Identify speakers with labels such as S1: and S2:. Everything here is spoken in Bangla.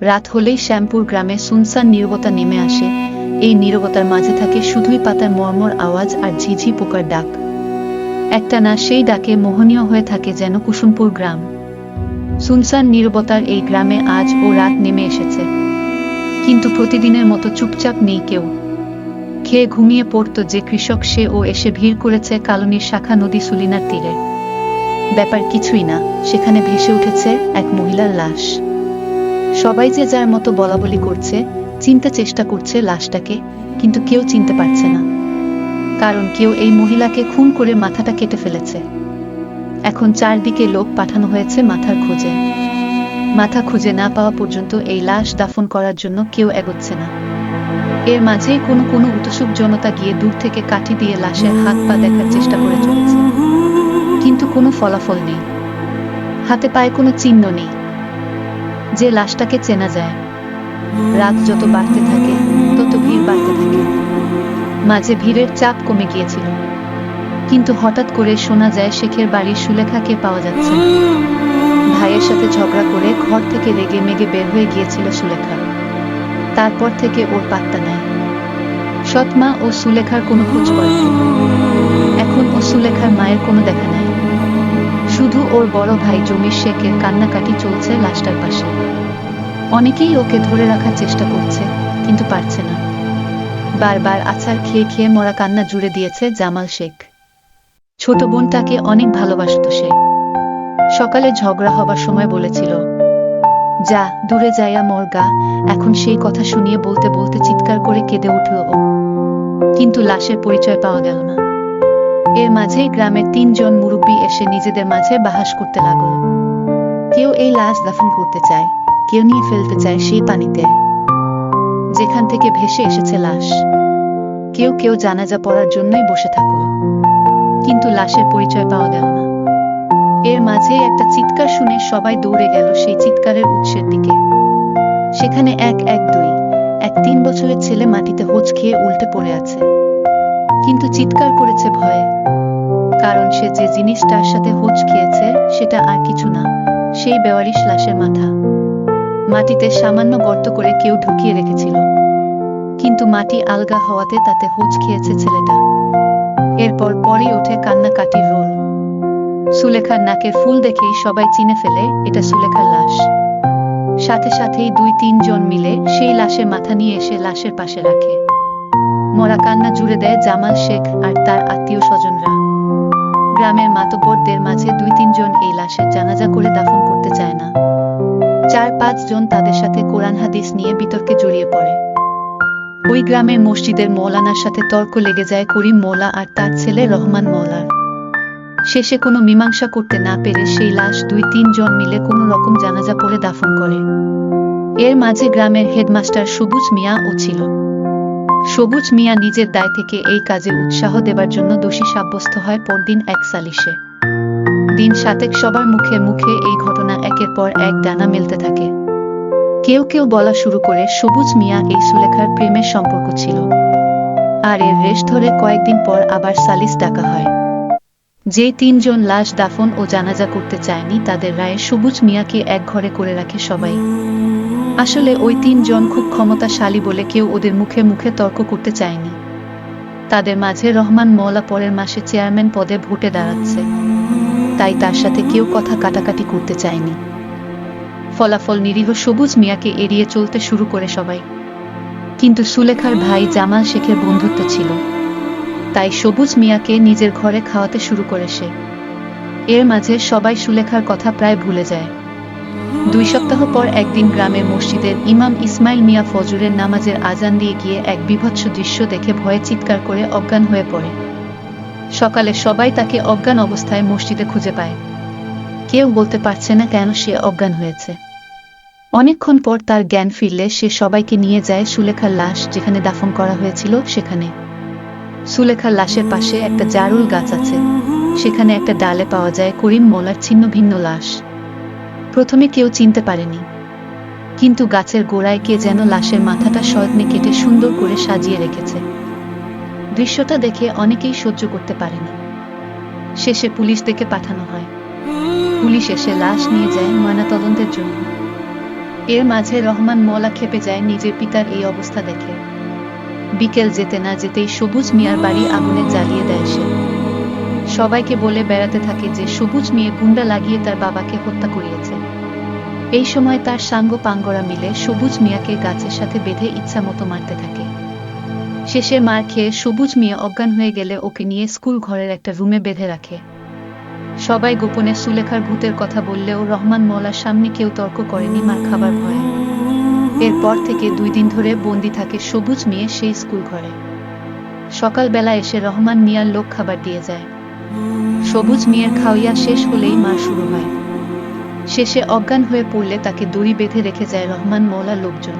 S1: রাত হলেই শ্যামপুর গ্রামে সুনসান নীরবতা নেমে আসে। এই নীরবতার মাঝে থাকে শুধুই পাতার মর্মর আওয়াজ আর ঝিঝি পোকার ডাক। একটা না সেই ডাকে মোহনীয় হয়ে থাকে যেন কুসুমপুর গ্রাম। সুনসান নীরবতার এই গ্রামে আজ ও রাত নেমে এসেছে, কিন্তু প্রতিদিনের মতো চুপচাপ নেই কেউ। খেয়ে ঘুমিয়ে পড়ত যে কৃষক, সে ও এসে ভিড় করেছে কালনীর শাখা নদী সুলিনার তীরে। ব্যাপার কিছুই না, সেখানে ভেসে উঠেছে এক মহিলার লাশ। সবাই যে যার মতো বলাবলি করছে, চিনতে চেষ্টা করছে লাশটাকে, কিন্তু কেউ চিনতে পারছে না, কারণ কেউ এই মহিলাকে খুন করে মাথাটা কেটে ফেলেছে। এখন চারদিকে লোক পাঠানো হয়েছে মাথার খোঁজে। মাথা খুঁজে না পাওয়া পর্যন্ত এই লাশ দাফন করার জন্য কেউ এগোচ্ছে না। এর মাঝেই কোনো কোনো উৎসুক জনতা গিয়ে দূর থেকে কাঠি দিয়ে লাশের হাত পা দেখার চেষ্টা করে চলেছে, কিন্তু কোনো ফলাফল নেই। হাতে পায়ে কোনো চিহ্ন নেই যে লাশটাকে চেনা যায়। রাত যত বাড়তে থাকে তত ভিড় বাড়তে থাকে। মাঝে ভিড়ের চাপ কমে গিয়েছিল, কিন্তু হঠাৎ করে শোনা যায় শেখের বাড়ির সুলেখাকে পাওয়া যাচ্ছে না। ভাইয়ের সাথে ঝগড়া করে ঘর থেকে রেগে মেগে বের হয়ে গিয়েছিল সুলেখা। তারপর থেকে ওর পাত্তা নাই। সৎমা ও সুলেখার কোনো খোঁজ পড়েনি। এখন ও সুলেখার মায়ের কোনো দেখা নাই। শুধু ওর বড় ভাই জমির শেখের কান্নাকাটি চলছে লাশটার পাশে। অনেকেই ওকে ধরে রাখার চেষ্টা করছে, কিন্তু পারছে না। বারবার আছাড় খেয়ে খেয়ে মরা কান্না জুড়ে দিয়েছে জামাল শেখ। ছোট বোনটাকে অনেক ভালোবাসত সে। সকালে ঝগড়া হবার সময় বলেছিল, যা দূরে যাইয়া মর গা। এখন সেই কথা শুনিয়ে বলতে বলতে চিৎকার করে কেঁদে উঠল ও। কিন্তু লাশের পরিচয় পাওয়া গেল না। এর মাঝেই গ্রামের 3 জন মুরব্বী এসে নিজেদের মাঝে বাহাস করতে লাগল। কেউ এই লাশ দাফন করতে চায়, কেউ নিয়ে ফেলতে চায় সেই পানিতে যেখান থেকে ভেসে এসেছে লাশ। কেউ কেউ জানাজা পড়ার জন্যই বসে থাকল, কিন্তু লাশের পরিচয় পাওয়া গেল না। এর মাঝে একটা চিৎকার শুনে সবাই দৌড়ে গেল সেই চিৎকারের উৎসের দিকে। সেখানে এক 3 বছরের ছেলে মাটিতে হোঁচ খেয়ে উল্টে পড়ে আছে, কিন্তু চিৎকার করেছে ভয়ে। কারণ সে যে জিনিসটার সাথে হোঁচ খেয়েছে সেটা আর কিছু না, সেই বেওয়ারিশ লাশের মাথা। মাটিতে সামান্য গর্ত করে কেউ ঢুকিয়ে রেখেছিল, কিন্তু মাটি আলগা হওয়াতে তাতে হোঁচ খেয়েছে ছেলেটা। এরপর পরেই ওঠে কান্নাকাটির রোল। সুলেখার নাকের ফুল দেখেই সবাই চিনে ফেলে এটা সুলেখার লাশ। সাথে সাথেই 2-3 জন মিলে সেই লাশের মাথা নিয়ে এসে লাশের পাশে রাখে। মরা কান্না জুড়ে দেয় জামাল শেখ আর তার আত্মীয় স্বজনরা। গ্রামের মাতব্বরদের মাঝে 2-3 জন এই লাশের জানাজা করে দাফন করতে চায় না। 4-5 জন তাদের সাথে কোরআন হাদিস নিয়ে বিতর্কে জড়িয়ে পড়ে। ওই গ্রামের মসজিদের মৌলানার সাথে তর্ক লেগে যায় করিম মৌলা আর তার ছেলে রহমান মৌলার। শেষে কোনো মীমাংসা করতে না পেরে সেই লাশ 2-3 জন মিলে কোনো রকম জানাজা পড়ে দাফন করে। এর মাঝে গ্রামের হেডমাস্টার সবুজ মিয়া ও ছিল। সবুজ মিয়া নিজের দায় থেকে এই কাজে উৎসাহ দেবার জন্য দোষী সাব্যস্ত হয় পরদিন এক সালিশে। দিন 7 সবার মুখে মুখে এই ঘটনা একের পর এক ডানা মেলতে থাকে। কেউ কেউ বলা শুরু করে সবুজ মিয়া এই সুলেখার প্রেমের সম্পর্ক ছিল। আর এর রেশ ধরে কয়েকদিন পর আবার সালিশ ডাকা হয়। যে 3 জন লাশ দাফন ও জানাজা করতে চায়নি তাদের রায়ে সবুজ মিয়াকে এক ঘরে করে রাখে সবাই। আসলে ওই 3 জন খুব ক্ষমতাশালী বলে কেউ ওদের মুখে মুখে তর্ক করতে চায়নি। তাদের মাঝে রহমান মওলা পরের মাসে চেয়ারম্যান পদে ভোটে দাঁড়াচ্ছে, তাই তার সাথে কেউ কথা কাটাকাটি করতে চায়নি। ফলাফল নিরীহ সবুজ মিয়াকে এড়িয়ে চলতে শুরু করে সবাই। কিন্তু সুলেখার ভাই জামাল শেখের বন্ধুত্ব ছিল, তাই সবুজ মিয়াকে নিজের ঘরে খাওয়াতে শুরু করে সে। এর মাঝে সবাই সুলেখার কথা প্রায় ভুলে যায়। 2 সপ্তাহ পর একদিন গ্রামের মসজিদের ইমাম ইসমাইল মিয়া ফজরের নামাজের আজান দিয়ে গিয়ে এক বিভৎস দৃশ্য দেখে ভয়ে চিৎকার করে অজ্ঞান হয়ে পড়ে। সকালে সবাই তাকে অজ্ঞান অবস্থায় মসজিদে খুঁজে পায়। কেউ বলতে পারছে না কেন সে অজ্ঞান হয়েছে। অনেকক্ষণ পর তার জ্ঞান ফিরলে সে সবাইকে নিয়ে যায় সুলেখার লাশ যেখানে দাফন করা হয়েছিল সেখানে। সুলেখার লাশের পাশে একটা জারুল গাছ আছে, সেখানে একটা ডালে পাওয়া যায় করিম মৌলার ছিন্ন ভিন্ন লাশ। প্রথমে কেউ চিনতে পারেনি, কিন্তু গাছের গোড়ায় কে যেন লাশের মাথাটা সযত্নে কেটে সুন্দর করে সাজিয়ে রেখেছে। দৃশ্যটা দেখে অনেকেই সহ্য করতে পারেনি। শেষে পুলিশ ডেকে পাঠানো হয়। পুলিশ এসে লাশ নিয়ে যায় ময়নাতদন্তের জন্য। এর মাঝে রহমান মোল্লা ক্ষেপে যায় নিজের পিতার এই অবস্থা দেখে। বিকেল যেতে না যেতেই সবুজ মিয়ার বাড়ি আগুনে জ্বালিয়ে দেয় সে। সবাইকে বলে বেড়াতে থাকে যে সবুজ মিয়া গুন্ডা লাগিয়ে তার বাবাকে হত্যা করিয়েছে। এই সময় তার সাঙ্গ পাঙ্গরা মিলে সবুজ মিয়াকে গাছের সাথে বেঁধে ইচ্ছামতো মারতে থাকে। শেষে মার খেয়ে সবুজ মিয়া অজ্ঞান হয়ে গেলে ওকে নিয়ে স্কুল ঘরের একটা রুমে বেঁধে রাখে। সবাই গোপনে সুলেখার ভূতের কথা বললেও রহমান মোল্লার সামনে কেউ তর্ক করেনি মার খাবার ভয়ে। এরপর থেকে 2 দিন ধরে বন্দি থাকে সবুজ মিয়া সেই স্কুল ঘরে। সকালবেলা এসে রহমান মিয়ার লোক খাবার দিয়ে যায়। সবুজ মিয়ার খাওয়া শেষ হলেই মার শুরু হয়। শেষে অজ্ঞান হয়ে পড়লে তাকে দড়ি বেঁধে রেখে যায় রহমান মোল্লার লোকজন।